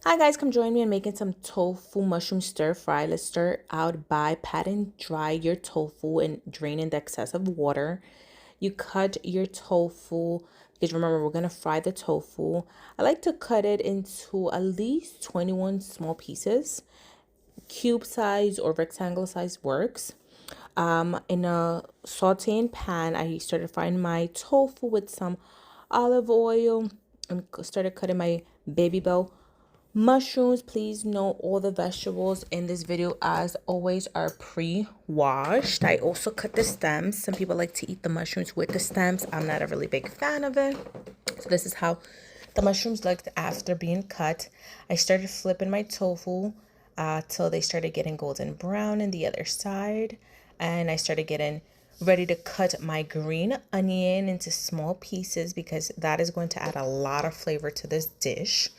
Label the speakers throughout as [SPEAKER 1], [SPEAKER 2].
[SPEAKER 1] Hi guys, come join me in making some tofu mushroom stir fry. Let's start out by pat and dry your tofu and draining the excessive water. You cut your tofu because remember we're gonna fry the tofu. I like to cut it into at least 21 small pieces. Cube size or rectangle size works. In a sauteing pan, I started frying my tofu with some olive oil and started cutting my baby bell mushrooms. Please note all the vegetables in this video, as always, are pre-washed. I also cut the stems. Some people like to eat the mushrooms with the stems. I'm not a really big fan of it. So this is how the mushrooms looked after being cut. I started flipping my tofu till they started getting golden brown in the other side. And I started getting ready to cut my green onion into small pieces because that is going to add a lot of flavor to this dish.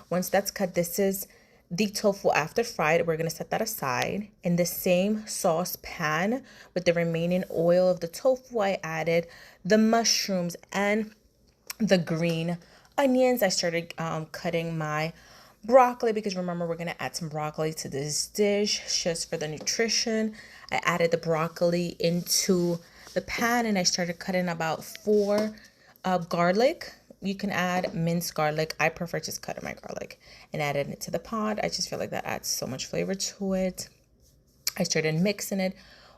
[SPEAKER 1] Once that's cut, this is the tofu after fried. We're going to set that aside. In the same saucepan with the remaining oil of the tofu, I added the mushrooms and the green onions. I started cutting my broccoli because remember we're going to add some broccoli to this dish just for the nutrition. I added the broccoli into the pan and I started cutting about 4 garlic. You can add minced garlic. I prefer just cutting my garlic and adding it to the pot. I just feel like that adds so much flavor to it. I started mixing it.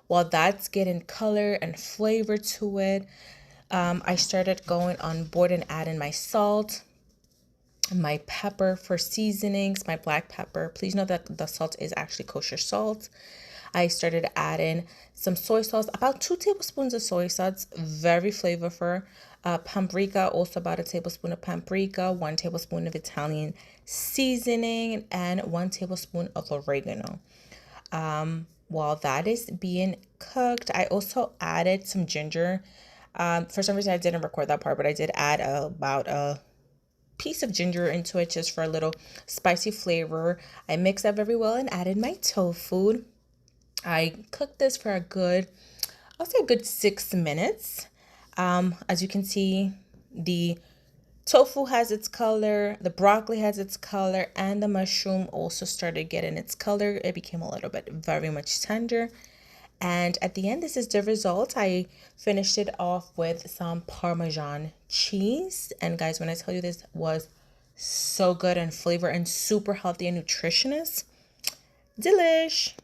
[SPEAKER 1] While that's getting color and flavor to it, I started going on board and adding my salt, my pepper for seasonings, my black pepper. Please note that the salt is actually kosher salt. I started adding some soy sauce, about 2 tablespoons of soy sauce, very flavorful. Paprika, also about a tablespoon of paprika, 1 tablespoon of Italian seasoning, and 1 tablespoon of oregano. While that is being cooked, I also added some ginger. For some reason, I didn't record that part, but I did add about a piece of ginger into it just for a little spicy flavor. I mixed that very well and added my tofu. I cooked this for I'll say a good 6 minutes. As you can see, the tofu has its color, the broccoli has its color, and the mushroom also started getting its color. It became a little bit very much tender. And at the end, this is the result. I finished it off with some Parmesan cheese. And guys, when I tell you this was so good and flavor and super healthy and nutritious, delish.